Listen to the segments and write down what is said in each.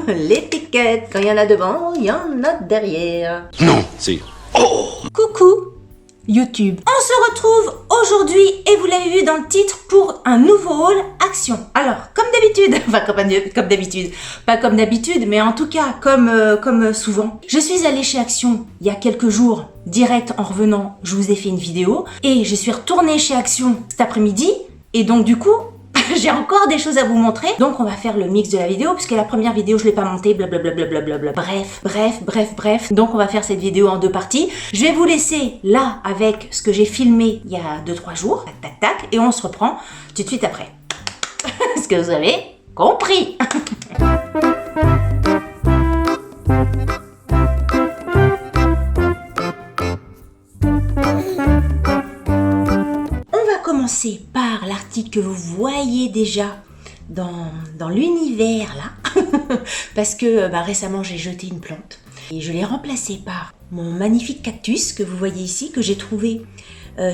L'étiquette, quand il y en a devant, il y en a derrière. Non, c'est... Oh! Coucou YouTube. On se retrouve aujourd'hui, et vous l'avez vu dans le titre, pour un nouveau haul action. Alors, comme d'habitude, enfin comme d'habitude, pas comme d'habitude, mais en tout cas comme souvent, je suis allée chez Action il y a quelques jours, direct en revenant, je vous ai fait une vidéo, et je suis retournée chez Action cet après-midi, et donc du coup, j'ai encore des choses à vous montrer, donc on va faire le mix de la vidéo, puisque la première vidéo je l'ai pas montée, blablabla. Bref, donc on va faire cette vidéo en deux parties. Je vais vous laisser là avec ce que j'ai filmé il y a 2-3 jours, tac, et on se reprend tout de suite après. Est-ce que vous avez compris? Commencer par l'article que vous voyez déjà dans l'univers là, parce que récemment j'ai jeté une plante et je l'ai remplacée par mon magnifique cactus que vous voyez ici, que j'ai trouvé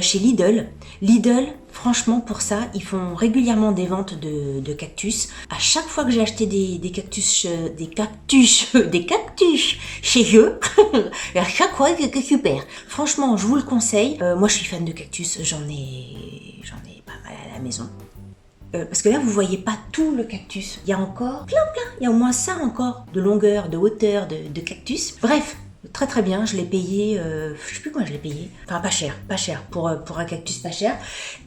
chez Lidl. Lidl, franchement pour ça, ils font régulièrement des ventes de cactus. À chaque fois que j'ai acheté des cactus chez eux, et à chaque fois c'est super. Franchement, je vous le conseille. Moi je suis fan de cactus, j'en ai pas mal à la maison. Parce que là, vous voyez pas tout le cactus. Il y a encore plein. Il y a au moins ça encore, de longueur, de hauteur, de cactus. Bref, très bien. Je l'ai payé, je sais plus combien je l'ai payé. Enfin, pas cher. Pour un cactus pas cher.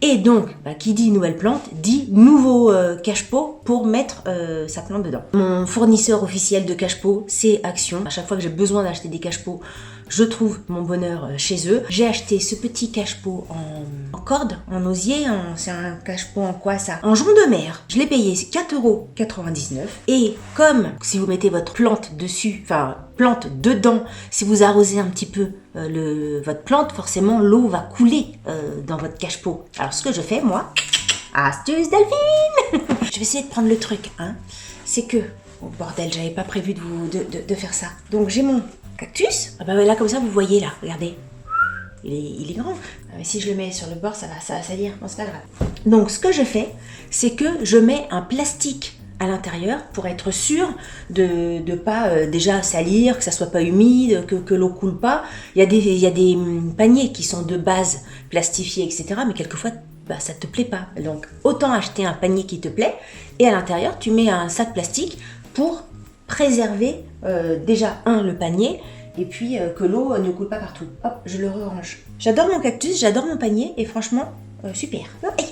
Et donc, qui dit nouvelle plante, dit nouveau cache-pot pour mettre sa plante dedans. Mon fournisseur officiel de cache-pot, c'est Action. À chaque fois que j'ai besoin d'acheter des cache-pots, je trouve mon bonheur chez eux. J'ai acheté ce petit cache-pot en corde, en osier. C'est un cache-pot en quoi ça? En jonc de mer. Je l'ai payé 4,99 €. Et comme si vous mettez votre plante dessus, enfin plante dedans, si vous arrosez un petit peu votre plante, forcément l'eau va couler dans votre cache-pot. Alors ce que je fais moi, astuce Delphine, je vais essayer de prendre le truc, hein. C'est que, oh bordel, j'avais pas prévu de faire ça. Donc j'ai mon cactus. Là comme ça vous voyez là, regardez. Il est grand. Mais si je le mets sur le bord, ça va salir. Bon, c'est pas grave. Donc ce que je fais, c'est que je mets un plastique à l'intérieur pour être sûr de pas déjà salir, que ça soit pas humide, que l'eau coule pas. Il y a des paniers qui sont de base plastifiés, etc. Mais quelquefois, ça te plaît pas. Donc autant acheter un panier qui te plaît, et à l'intérieur, tu mets un sac plastique pour préserver déjà le panier, et puis que l'eau ne coule pas partout. Hop, je le range. J'adore mon cactus, j'adore mon panier, et franchement, super. Aïe.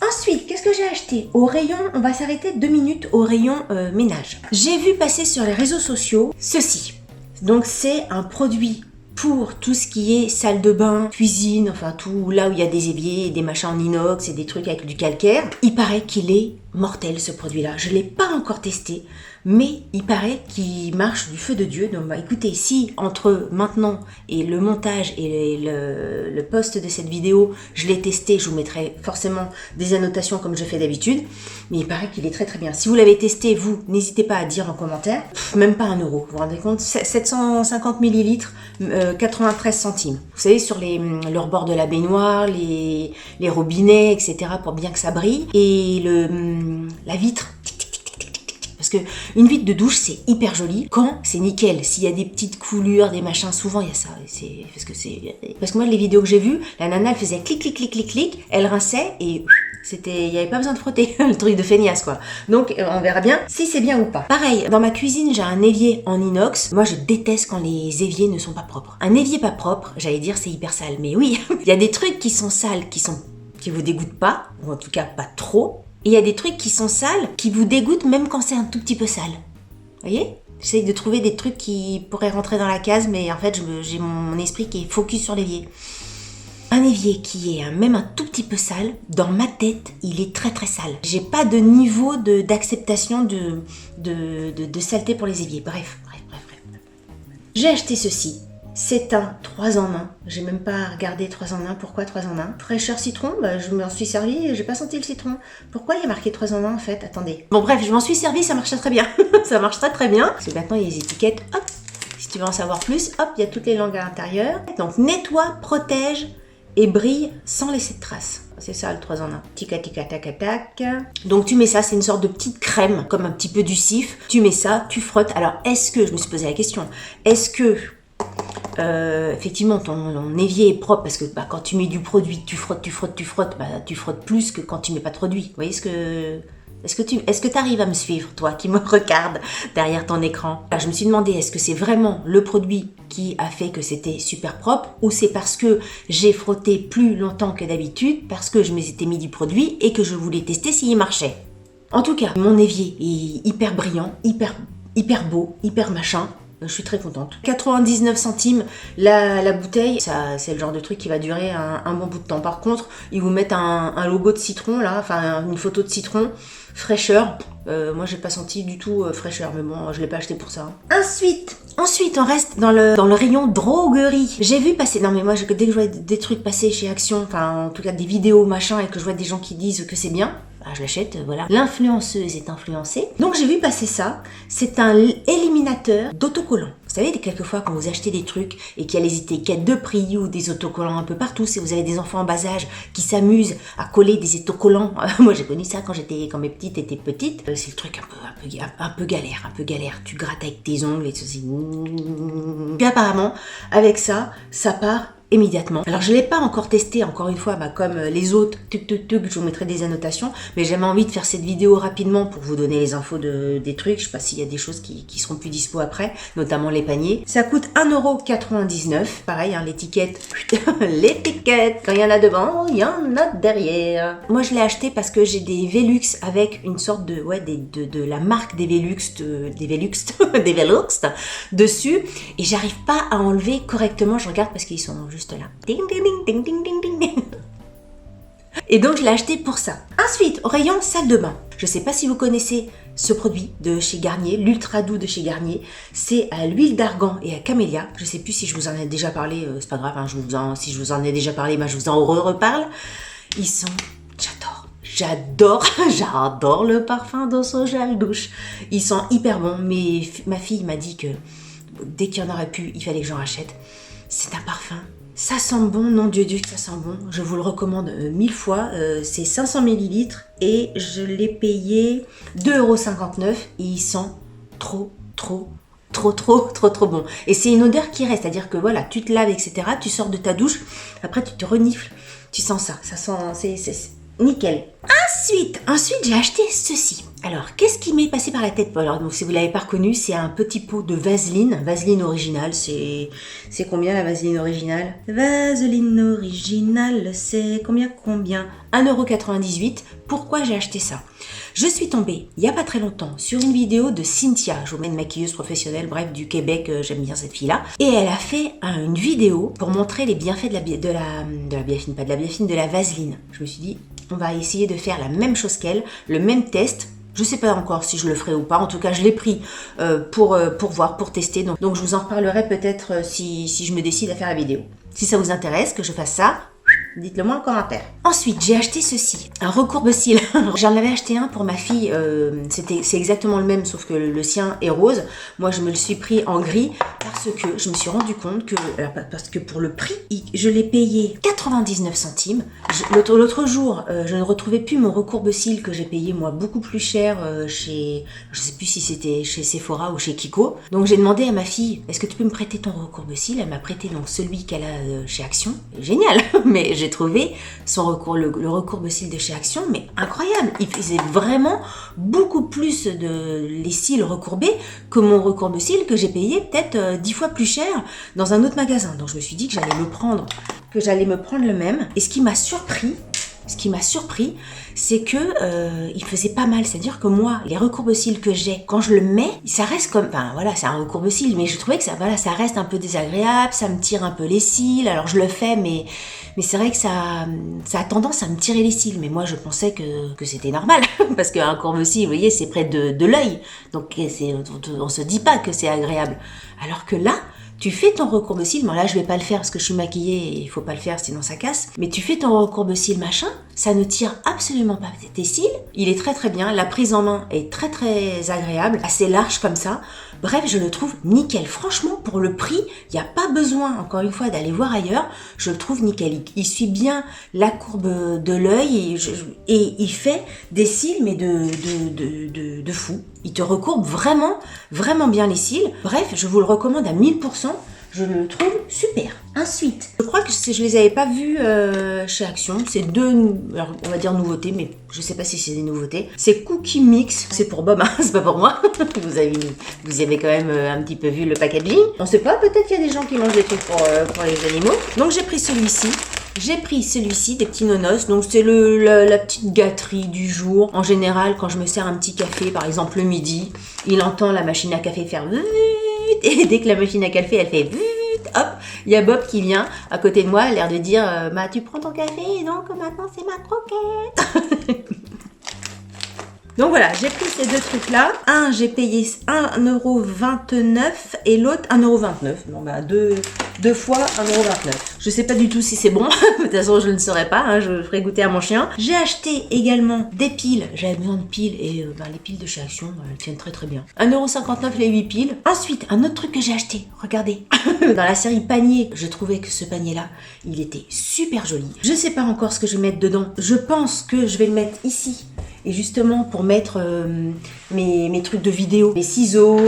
Ensuite, qu'est-ce que j'ai acheté? Au rayon, on va s'arrêter 2 minutes au rayon ménage. J'ai vu passer sur les réseaux sociaux ceci. Donc c'est un produit pour tout ce qui est salle de bain, cuisine, enfin tout là où il y a des éviers, des machins en inox et des trucs avec du calcaire. Il paraît qu'il est mortel ce produit-là. Je ne l'ai pas encore testé, mais il paraît qu'il marche du feu de Dieu. Donc écoutez, si entre maintenant et le montage et le post de cette vidéo, je l'ai testé, je vous mettrai forcément des annotations comme je fais d'habitude. Mais il paraît qu'il est très bien. Si vous l'avez testé, vous, n'hésitez pas à dire en commentaire. Même pas 1 €. Vous vous rendez compte? 750 ml, 93 centimes. Vous savez, sur le rebord de la baignoire, les robinets, etc. pour bien que ça brille. Et la vitre. Parce que une vitre de douche, c'est hyper joli quand c'est nickel. S'il y a des petites coulures, des machins, souvent il y a ça. Parce que moi, les vidéos que j'ai vues, la nana, elle faisait clic, elle rinçait et il n'y avait pas besoin de frotter, le truc de feignasse quoi. Donc on verra bien si c'est bien ou pas. Pareil, dans ma cuisine, j'ai un évier en inox. Moi, je déteste quand les éviers ne sont pas propres. Un évier pas propre, j'allais dire c'est hyper sale, mais oui, il y a des trucs qui sont sales, qui vous dégoûtent pas, ou en tout cas pas trop. Et il y a des trucs qui sont sales, qui vous dégoûtent même quand c'est un tout petit peu sale. Vous voyez? J'essaye de trouver des trucs qui pourraient rentrer dans la case, mais en fait, j'ai mon esprit qui est focus sur l'évier. Un évier qui est même un tout petit peu sale, dans ma tête, il est très sale. J'ai pas de niveau d'acceptation de saleté pour les éviers. Bref. J'ai acheté ceci. C'est un 3 en 1. J'ai même pas regardé 3 en 1. Pourquoi 3 en 1? Fraîcheur citron, je m'en suis servi et j'ai pas senti le citron. Pourquoi il y a marqué 3 en 1 en fait? Attendez. Bon bref, je m'en suis servi, ça marche très bien. Ça marche très bien. Parce que maintenant il y a les étiquettes. Hop, si tu veux en savoir plus, hop, il y a toutes les langues à l'intérieur. Donc nettoie, protège et brille sans laisser de traces. c'est ça le 3 en 1. Tica tica tac tac. Donc tu mets ça, c'est une sorte de petite crème, comme un petit peu du cif. Tu mets ça, tu frottes. Alors est-ce que, je me suis posé la question, est-ce que effectivement ton évier est propre parce que quand tu mets du produit, tu frottes, tu frottes plus que quand tu mets pas de produit. Vous voyez ce que... Est-ce que tu arrives à me suivre, toi qui me regardes derrière ton écran? Alors, je me suis demandé, est-ce que c'est vraiment le produit qui a fait que c'était super propre ou c'est parce que j'ai frotté plus longtemps que d'habitude, parce que je m'étais mis du produit et que je voulais tester s'il marchait? En tout cas, mon évier est hyper brillant, hyper beau, hyper machin. Je suis très contente. 99 centimes la bouteille, ça c'est le genre de truc qui va durer un bon bout de temps. Par contre, ils vous mettent un logo de citron là, enfin une photo de citron, fraîcheur. Moi j'ai pas senti du tout fraîcheur, mais bon, je l'ai pas acheté pour ça. Ensuite, on reste dans le rayon droguerie. J'ai vu passer, non mais moi dès que je vois des trucs passer chez Action, enfin en tout cas des vidéos machin et que je vois des gens qui disent que c'est bien, je l'achète, voilà. L'influenceuse est influencée. Donc j'ai vu passer ça. C'est un éliminateur d'autocollants. Vous savez, quelquefois quand vous achetez des trucs et qu'il y a les étiquettes de prix ou des autocollants un peu partout, si vous avez des enfants en bas âge qui s'amusent à coller des autocollants, moi j'ai connu ça quand mes petites étaient petites, c'est le truc un peu galère. Tu grattes avec tes ongles et ceci. Puis apparemment, avec ça part immédiatement. Alors je l'ai pas encore testé, encore une fois, comme les autres, je vous mettrai des annotations, mais j'avais envie de faire cette vidéo rapidement pour vous donner les infos des trucs. Je sais pas s'il y a des choses qui seront plus dispo après, notamment les paniers. Ça coûte 1,99 €. Pareil, l'étiquette, quand il y en a devant, il y en a derrière. Moi je l'ai acheté parce que j'ai des Velux avec une sorte de la marque des Velux, des Velux dessus, et j'arrive pas à enlever correctement. Je regarde parce qu'ils sont juste là. Ding, ding, ding, ding, ding, ding, ding. Et donc je l'ai acheté pour ça. Ensuite, au rayon salle de bain. Je sais pas si vous connaissez ce produit de chez Garnier, l'ultra doux de chez Garnier. C'est à l'huile d'argan et à camélia. Je sais plus si je vous en ai déjà parlé, c'est pas grave, si je vous en ai déjà parlé, je vous en reparle. Ils sont... J'adore le parfum de ce gel douche. Ils sont hyper bons, mais ma fille m'a dit que dès qu'il y en aurait plus, il fallait que j'en rachète. C'est un parfum. Ça sent bon, nom Dieu que ça sent bon. Je vous le recommande 1000 fois. C'est 500 ml et je l'ai payé 2,59 € et il sent trop bon. Et c'est une odeur qui reste, c'est-à-dire que voilà, tu te laves, etc. Tu sors de ta douche, après tu te renifles, tu sens ça. Ça sent, c'est nickel. Ensuite, j'ai acheté ceci. Alors, qu'est-ce qui m'est passé par la tête? Alors, donc, si vous ne l'avez pas reconnu, c'est un petit pot de Vaseline. Vaseline originale, c'est combien la Vaseline originale? Vaseline originale, c'est combien? 1,98 €. Pourquoi j'ai acheté ça? Je suis tombée, il n'y a pas très longtemps, sur une vidéo de Cynthia. Je vous mets une maquilleuse professionnelle, bref, du Québec, j'aime bien cette fille-là. Et elle a fait une vidéo pour montrer les bienfaits de la Vaseline. Je me suis dit, on va essayer de faire la même chose qu'elle, le même test. Je sais pas encore si je le ferai ou pas. En tout cas, je l'ai pris pour voir, pour tester. Donc je vous en reparlerai peut-être si je me décide à faire la vidéo. Si ça vous intéresse que je fasse ça, dites-le moi en commentaire. Ensuite, j'ai acheté ceci, un recourbe-cils. J'en avais acheté un pour ma fille, c'est exactement le même, sauf que le sien est rose. Moi, je me le suis pris en gris parce que je me suis rendu compte que pour le prix, je l'ai payé 99 centimes. L'autre jour, je ne retrouvais plus mon recourbe-cils que j'ai payé moi beaucoup plus cher chez, je sais plus si c'était chez Sephora ou chez Kiko. Donc j'ai demandé à ma fille, est-ce que tu peux me prêter ton recourbe-cils? Elle m'a prêté donc celui qu'elle a chez Action. Génial, mais j'ai trouvé le recourbe-cils de chez Action, mais incroyable. Il faisait vraiment beaucoup plus les cils recourbés que mon recourbe-cils que j'ai payé peut-être 10 fois plus cher dans un autre magasin. Donc je me suis dit que j'allais me prendre le même. Et ce qui m'a surpris, c'est que il faisait pas mal. C'est-à-dire que moi, les recourbe-cils que j'ai, quand je le mets, ça reste comme... Enfin, voilà, c'est un recourbe-cils, mais je trouvais que ça reste un peu désagréable, ça me tire un peu les cils. Alors, je le fais, mais c'est vrai que ça a tendance à me tirer les cils. Mais moi, je pensais que c'était normal. Parce qu'un courbe-cils, vous voyez, c'est près de l'œil. Donc, on se dit pas que c'est agréable. Alors que là, tu fais ton recourbe-cils, bon là je vais pas le faire parce que je suis maquillée et il faut pas le faire sinon ça casse, mais tu fais ton recourbe-cils machin, ça ne tire absolument pas tes cils, il est très très bien, la prise en main est très très agréable, assez large comme ça, bref je le trouve nickel, franchement pour le prix, il n'y a pas besoin encore une fois d'aller voir ailleurs, je le trouve nickel, il suit bien la courbe de l'œil et il fait des cils mais de fou, il te recourbe vraiment bien les cils, bref je vous le recommande à 1000%. Je le trouve super. Ensuite, je crois que je les avais pas vus chez Action. C'est deux, alors on va dire nouveautés, mais je sais pas si c'est des nouveautés. C'est Cookie Mix. C'est pour Bob, hein, c'est pas pour moi. Vous avez quand même un petit peu vu le packaging. On sait pas, peut-être qu'il y a des gens qui mangent des trucs pour les animaux. Donc j'ai pris celui-ci. J'ai pris celui-ci, des petits nonos, donc c'est la petite gâterie du jour. En général, quand je me sers un petit café, par exemple le midi, il entend la machine à café faire et dès que la machine à café, elle fait hop, il y a Bob qui vient à côté de moi, a l'air de dire bah tu prends ton café et donc maintenant c'est ma croquette. Donc voilà, j'ai pris ces deux trucs-là. Un, j'ai payé 1,29€ et l'autre 1,29€. Bon bah deux fois 1,29€. Je sais pas du tout si c'est bon. De toute façon, je ne le saurais pas. Hein. Je le ferai goûter à mon chien. J'ai acheté également des piles. J'avais besoin de piles et les piles de chez Action, elles tiennent très très bien. 1,59€ les 8 piles. Ensuite, un autre truc que j'ai acheté. Regardez. Dans la série panier, je trouvais que ce panier-là, il était super joli. Je sais pas encore ce que je vais mettre dedans. Je pense que je vais le mettre ici. Et justement pour mettre mes trucs de vidéo, mes ciseaux,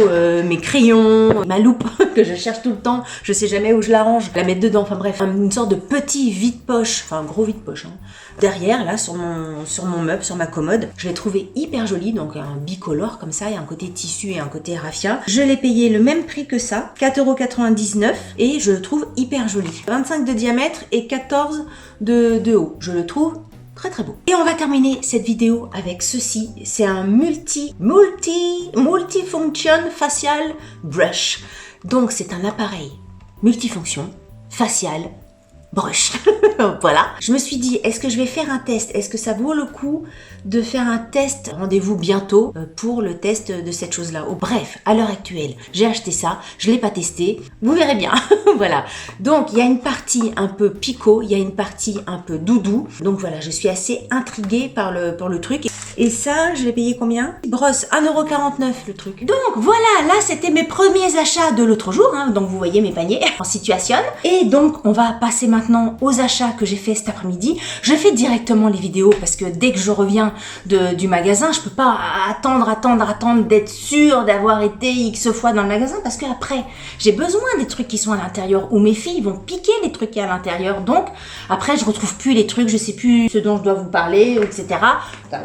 mes crayons, ma loupe que je cherche tout le temps, je sais jamais où je la range, la mettre dedans, enfin bref, une sorte de petit vide-poche, enfin gros vide-poche, hein. Derrière là sur mon meuble, sur ma commode, je l'ai trouvé hyper joli, donc un bicolore comme ça, il y a un côté tissu et un côté raffia. Je l'ai payé le même prix que ça, 4,99€ et je le trouve hyper joli. 25 de diamètre et 14 de haut, je le trouve très très beau. Et on va terminer cette vidéo avec ceci. C'est un multifunction facial brush. Donc c'est un appareil multifonction facial brush. Voilà. Je me suis dit, est-ce que je vais faire un test? Est-ce que ça vaut le coup de faire un test? Rendez-vous bientôt pour le test de cette chose-là. Oh, bref, à l'heure actuelle, j'ai acheté ça, je l'ai pas testé. Vous verrez bien. Voilà. Donc, il y a une partie un peu picot, il y a une partie un peu doudou. Donc voilà, je suis assez intriguée par le truc. Et ça, je l'ai payé combien? Brosse, 1,49€ le truc. Donc voilà, là c'était mes premiers achats de l'autre jour, hein. Donc vous voyez mes paniers en situation. Et donc on va passer maintenant aux achats que j'ai fait cet après-midi. Je fais directement les vidéos parce que dès que je reviens du magasin, je peux pas attendre d'être sûre d'avoir été X fois dans le magasin parce que après j'ai besoin des trucs qui sont à l'intérieur ou mes filles vont piquer les trucs qui sont à l'intérieur. Donc après je retrouve plus les trucs, je sais plus ce dont je dois vous parler, etc.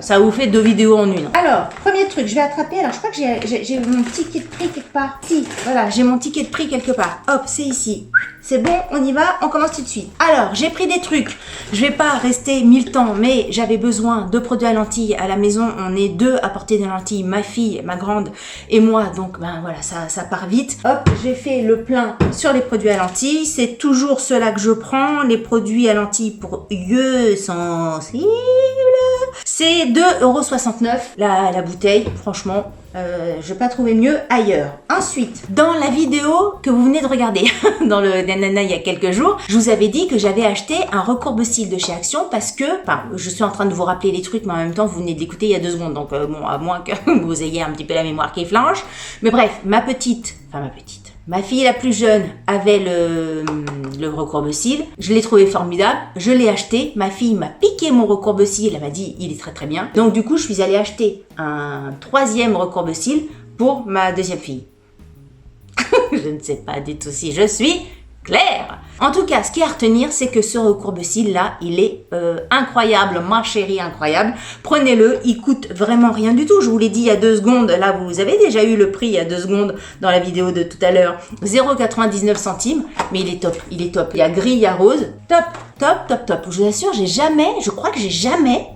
Ça vous fait 2 vidéos en une. Alors, premier truc, je vais attraper. Alors, je crois que j'ai mon ticket de prix quelque part. Si, voilà, j'ai mon ticket de prix quelque part. Hop, c'est ici. C'est bon, on y va, on commence tout de suite. Alors, j'ai pris des trucs. Je vais pas rester 1000 temps, mais j'avais besoin de produits à lentilles. À la maison, on est 2 à porter des lentilles. Ma fille, ma grande et moi. Donc, ben voilà, ça part vite. Hop, j'ai fait le plein sur les produits à lentilles. C'est toujours ceux-là que je prends. Les produits à lentilles pour yeux sensibles. C'est 2,69€ la bouteille, franchement, je n'ai pas trouvé mieux ailleurs. Ensuite, dans la vidéo que vous venez de regarder, dans le nanana il y a quelques jours, je vous avais dit que j'avais acheté un recourbe-cils de chez Action parce que, enfin, je suis en train de vous rappeler les trucs, mais en même temps, vous venez de l'écouter il y a 2 secondes, donc bon, à moins que vous ayez un petit peu la mémoire qui flanche. Mais bref, ma fille la plus jeune avait le recourbe-cils. Je l'ai trouvé formidable. Je l'ai acheté. Ma fille m'a piqué mon recourbe-cils. Elle m'a dit, il est très très bien. Donc du coup, je suis allée acheter un 3e recourbe-cils pour ma 2e fille. Je ne sais pas du tout si je suis claire. En tout cas, ce qui est à retenir, c'est que ce recourbe-cils là, il est incroyable, ma chérie, incroyable. Prenez-le, il coûte vraiment rien du tout. Je vous l'ai dit il y a 2 secondes. Là, vous avez déjà eu le prix il y a 2 secondes dans la vidéo de tout à l'heure. 0,99€, mais il est top, il est top. Il y a gris, il y a rose. Top, top, top, top. Je vous assure, je crois que j'ai jamais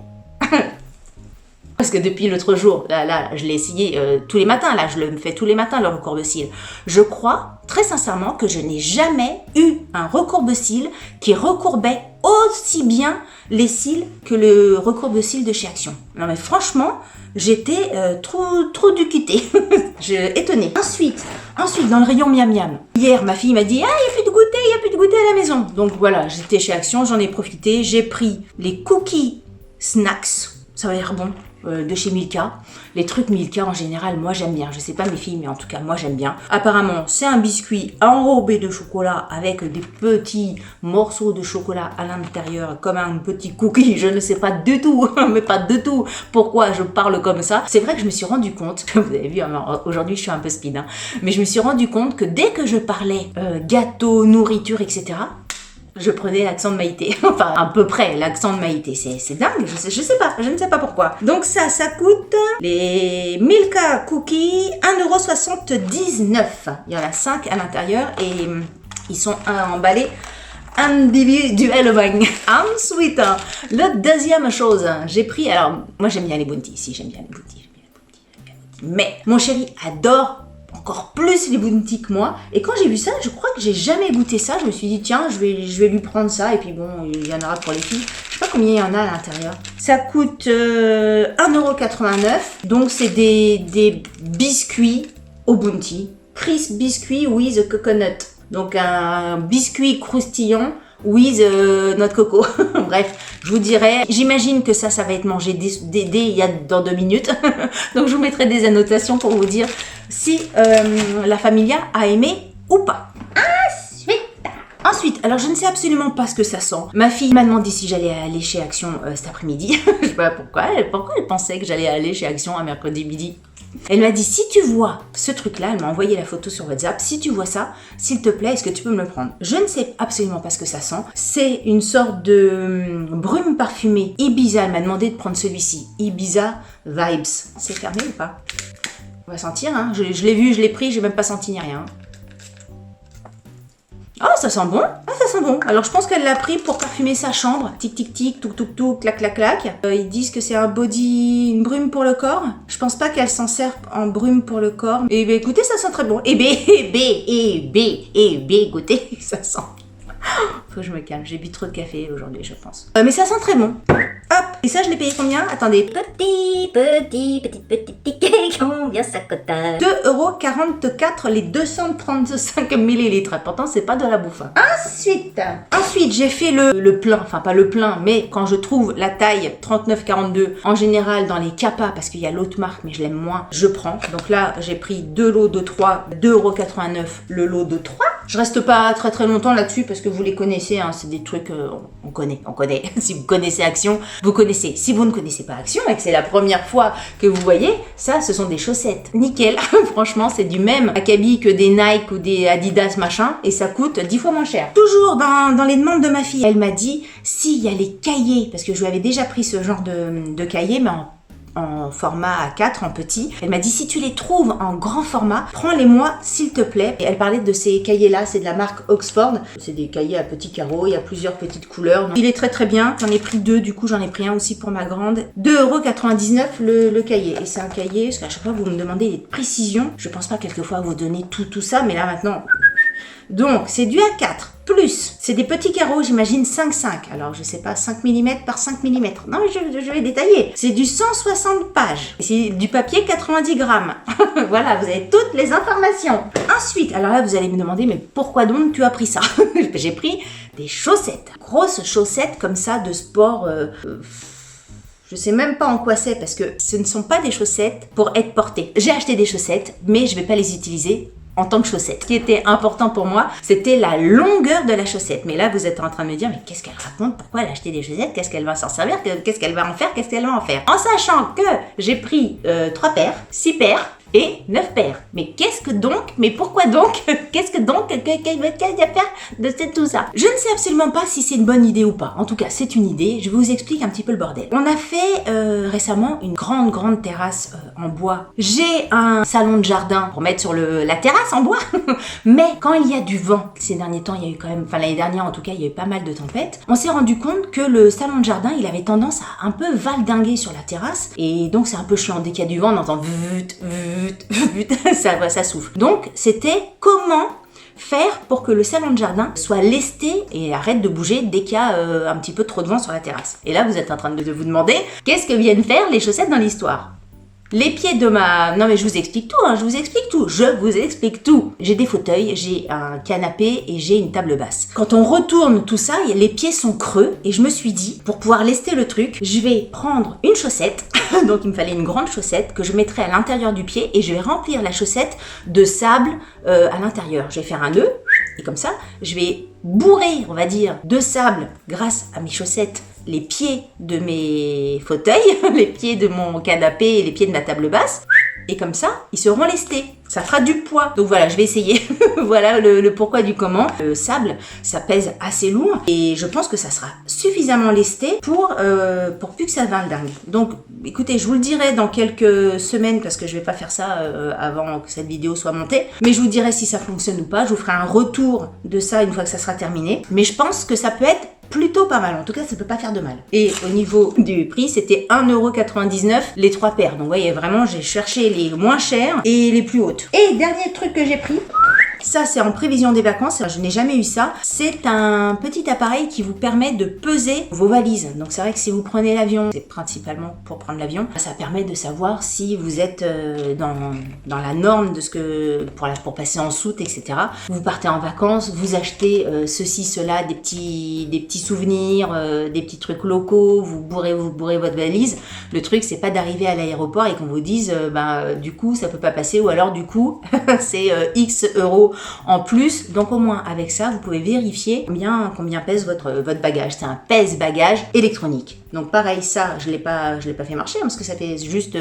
Parce que depuis l'autre jour, là, je l'ai essayé tous les matins, là, je le fais tous les matins, le recourbe-cils. Je crois, très sincèrement, que je n'ai jamais eu un recourbe-cils qui recourbait aussi bien les cils que le recourbe-cils de chez Action. Non mais franchement, j'étais trop ducutée. Étonnée. Ensuite, dans le rayon miam miam. Hier, ma fille m'a dit « Ah, il n'y a plus de goûter à la maison !» Donc voilà, j'étais chez Action, j'en ai profité. J'ai pris les cookies snacks, ça va être bon, de chez Milka. Les trucs Milka, en général, moi j'aime bien. Je sais pas mes filles, mais en tout cas, moi j'aime bien. Apparemment, c'est un biscuit enrobé de chocolat avec des petits morceaux de chocolat à l'intérieur, comme un petit cookie. Je ne sais pas du tout, mais pas du tout pourquoi je parle comme ça. C'est vrai que je me suis rendu compte, vous avez vu, aujourd'hui je suis un peu speed, hein, mais je me suis rendu compte que dès que je parlais gâteau, nourriture, etc., je prenais l'accent de Maïté, enfin à peu près l'accent de Maïté, c'est dingue, je ne sais pas pourquoi. Donc ça coûte les Milka Cookies 1,79 €. Il y en a 5 à l'intérieur et ils sont emballés individuellement. Ensuite, la deuxième chose, j'ai pris, alors moi j'aime bien les bounty, j'aime bien les bounty, mais mon chéri adore encore plus les bounty que moi. Et quand j'ai vu ça, je crois que j'ai jamais goûté ça. Je me suis dit, tiens, je vais lui prendre ça. Et puis bon, il y en aura pour les filles. Je sais pas combien il y en a à l'intérieur. Ça coûte 1,89 €. Donc c'est des biscuits au bounty. Crisp biscuit with coconut. Donc un biscuit croustillant with noix de coco. Bref, je vous dirai, j'imagine que ça va être mangé dans 2 minutes. Donc je vous mettrai des annotations pour vous dire si la familia a aimé ou pas. Ensuite, alors je ne sais absolument pas ce que ça sent. Ma fille m'a demandé si j'allais aller chez Action cet après-midi. Je sais pas pourquoi elle pensait que j'allais aller chez Action un mercredi midi. Elle m'a dit, si tu vois ce truc-là, elle m'a envoyé la photo sur WhatsApp, si tu vois ça, s'il te plaît, est-ce que tu peux me le prendre? Je ne sais absolument pas ce que ça sent. C'est une sorte de brume parfumée Ibiza. Elle m'a demandé de prendre celui-ci. Ibiza Vibes. C'est fermé ou pas? On va sentir, hein. Je l'ai vu, je l'ai pris, j'ai même pas senti ni rien. Oh, ça sent bon. Ah, ça sent bon. Alors, je pense qu'elle l'a pris pour parfumer sa chambre. Tic, tic, tic, touk, touk, touk, clac, clac, clac. Ils disent que c'est une brume pour le corps. Je pense pas qu'elle s'en sert en brume pour le corps. Et ben, écoutez, ça sent très bon. Écoutez, ça sent. Faut que je me calme. J'ai bu trop de café aujourd'hui, je pense. Mais ça sent très bon. Hop. Et ça, je l'ai payé combien? Attendez. Petit. Combien ça coûte? 2,44 € les 235 millilitres. Pourtant, c'est pas de la bouffe. Ensuite, j'ai fait le plein. Enfin, pas le plein, mais quand je trouve la taille 39,42, en général, dans les Kappa, parce qu'il y a l'autre marque, mais je l'aime moins, je prends. Donc là, j'ai pris 2 lots de 3, 2,89 € le lot de 3. Je reste pas très très longtemps là-dessus parce que vous les connaissez, hein, c'est des trucs on connaît. Si vous connaissez Action, vous connaissez. Si vous ne connaissez pas Action et que c'est la première fois que vous voyez, ça ce sont des chaussettes. Nickel, franchement c'est du même acabit que des Nike ou des Adidas machin et ça coûte 10 fois moins cher. Toujours dans les demandes de ma fille, elle m'a dit s'il y a les cahiers, parce que je lui avais déjà pris ce genre de cahier mais en format A4, en petit. Elle m'a dit si tu les trouves en grand format, prends-les-moi s'il te plaît. Et elle parlait de ces cahiers-là, c'est de la marque Oxford. C'est des cahiers à petits carreaux, il y a plusieurs petites couleurs. Donc, il est très très bien. J'en ai pris 2, du coup j'en ai pris un aussi pour ma grande. 2,99 € le cahier. Et c'est un cahier, parce qu'à chaque fois vous me demandez des précisions. Je pense pas quelquefois vous donner tout ça, mais là maintenant... Donc, c'est du A4, plus, c'est des petits carreaux, j'imagine 5,5. Alors, je sais pas, 5 mm par 5 mm. Non, mais je vais détailler. C'est du 160 pages. C'est du papier 90 grammes. Voilà, vous avez toutes les informations. Ensuite, alors là, vous allez me demander, mais pourquoi donc tu as pris ça? J'ai pris des chaussettes. Grosses chaussettes comme ça de sport... Je sais même pas en quoi c'est parce que ce ne sont pas des chaussettes pour être portées. J'ai acheté des chaussettes, mais je vais pas les utiliser en tant que chaussettes. Ce qui était important pour moi, c'était la longueur de la chaussette. Mais là, vous êtes en train de me dire, mais qu'est-ce qu'elle raconte? Pourquoi elle a acheté des chaussettes? Qu'est-ce qu'elle va s'en servir? Qu'est-ce qu'elle va en faire? En sachant que j'ai pris 3 paires, 6 paires, et 9 paires. Mais qu'est-ce que donc? Mais pourquoi donc? Qu'est-ce que donc? Qu'est-ce qu'il y a à faire de tout ça? Je ne sais absolument pas si c'est une bonne idée ou pas. En tout cas, c'est une idée. Je vous explique un petit peu le bordel. On a fait récemment une grande terrasse en bois. J'ai un salon de jardin pour mettre sur la terrasse en bois. Mais quand il y a du vent, ces derniers temps, il y a eu quand même, enfin l'année dernière en tout cas, il y a eu pas mal de tempêtes. On s'est rendu compte que le salon de jardin, il avait tendance à un peu valdinguer sur la terrasse. Et donc c'est un peu chiant. Dès qu'il y a du vent, on entend ça souffle. Donc c'était comment faire pour que le salon de jardin soit lesté et arrête de bouger dès qu'il y a un petit peu trop de vent sur la terrasse. Et là, vous êtes en train de vous demander qu'est-ce que viennent faire les chaussettes dans l'histoire. Les pieds de ma... Non mais je vous explique tout, je vous explique tout. J'ai des fauteuils, j'ai un canapé et j'ai une table basse. Quand on retourne tout ça, les pieds sont creux et je me suis dit, pour pouvoir lester le truc, je vais prendre une chaussette, donc il me fallait une grande chaussette que je mettrai à l'intérieur du pied et je vais remplir la chaussette de sable à l'intérieur. Je vais faire un nœud et comme ça, je vais bourrer, on va dire, de sable grâce à mes chaussettes les pieds de mes fauteuils, les pieds de mon canapé et les pieds de ma table basse. Et comme ça, ils seront lestés. Ça fera du poids. Donc voilà, je vais essayer. Voilà le pourquoi du comment. Le sable, ça pèse assez lourd. Et je pense que ça sera suffisamment lesté pour plus que ça valdingue. Donc écoutez, je vous le dirai dans quelques semaines parce que je vais pas faire ça avant que cette vidéo soit montée. Mais je vous dirai si ça fonctionne ou pas. Je vous ferai un retour de ça une fois que ça sera terminé. Mais je pense que ça peut être plutôt pas mal, en tout cas ça peut pas faire de mal. Et au niveau du prix, c'était 1,99€ les 3 paires. Donc vous voyez, vraiment j'ai cherché les moins chères et les plus hautes. Et dernier truc que j'ai pris, ça c'est en prévision des vacances, je n'ai jamais eu ça. C'est un petit appareil qui vous permet de peser vos valises. Donc c'est vrai que si vous prenez l'avion, c'est principalement pour prendre l'avion, ça permet de savoir si vous êtes dans la norme de ce que pour passer en soute, etc. Vous partez en vacances, vous achetez ceci, cela, des petits souvenirs, des petits trucs locaux, vous bourrez votre valise. Le truc c'est pas d'arriver à l'aéroport et qu'on vous dise du coup ça peut pas passer ou alors du coup c'est X euros en plus. Donc au moins avec ça vous pouvez vérifier combien pèse votre bagage. C'est un pèse-bagage électronique. Donc pareil, ça je l'ai pas fait marcher parce que ça fait juste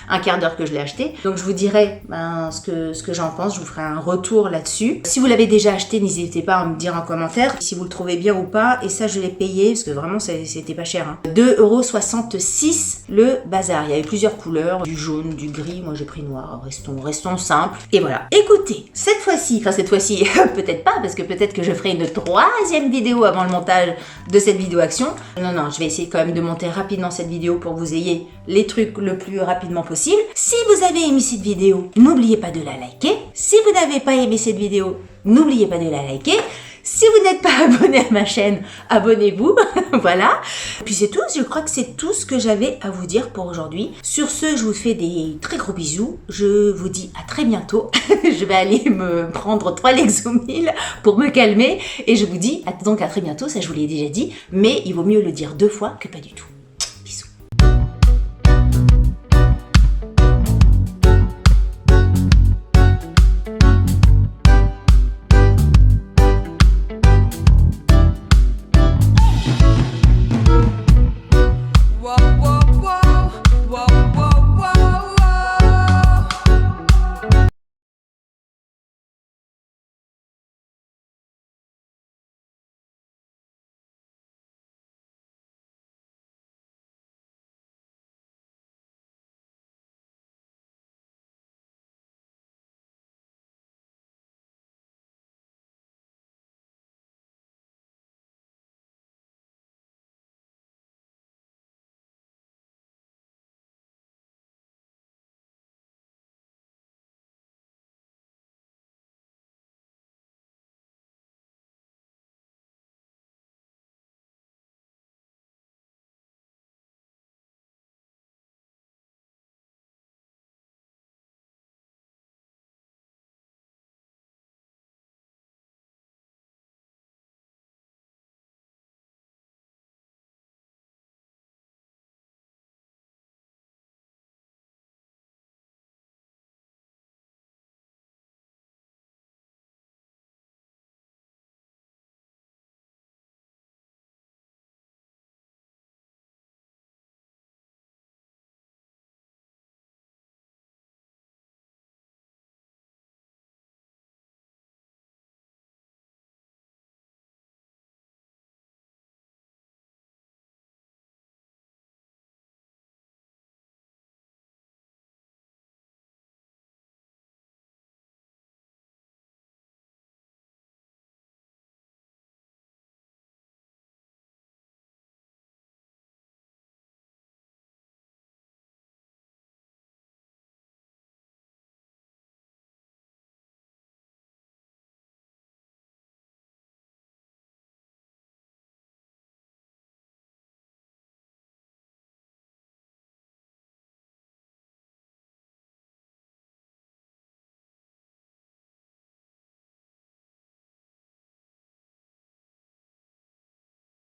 un quart d'heure que je l'ai acheté. Donc je vous dirai ce que j'en pense, je vous ferai un retour là-dessus. Si vous l'avez déjà acheté, n'hésitez pas à me dire en commentaire si vous le trouvez bien ou pas. Et ça je l'ai payé parce que vraiment c'était pas cher. 2,66€ le bazar. Il y avait plusieurs couleurs, du jaune, du gris. Moi j'ai pris noir. Restons simples. Et voilà. Écoutez, cette fois-ci, peut-être pas parce que peut-être que je ferai une 3e vidéo avant le montage de cette vidéo action. Non, je vais essayer quand même de monter rapidement cette vidéo pour que vous ayez les trucs le plus rapidement possible. Si vous avez aimé cette vidéo, n'oubliez pas de la liker. Si vous n'avez pas aimé cette vidéo, n'oubliez pas de la liker. Si vous n'êtes pas abonné à ma chaîne, abonnez-vous. Voilà. Puis c'est tout. Je crois que c'est tout ce que j'avais à vous dire pour aujourd'hui. Sur ce, je vous fais des très gros bisous. Je vous dis à très bientôt. Je vais aller me prendre 3 Lexomil pour me calmer. Et je vous dis donc à très bientôt. Ça, je vous l'ai déjà dit. Mais il vaut mieux le dire 2 fois que pas du tout.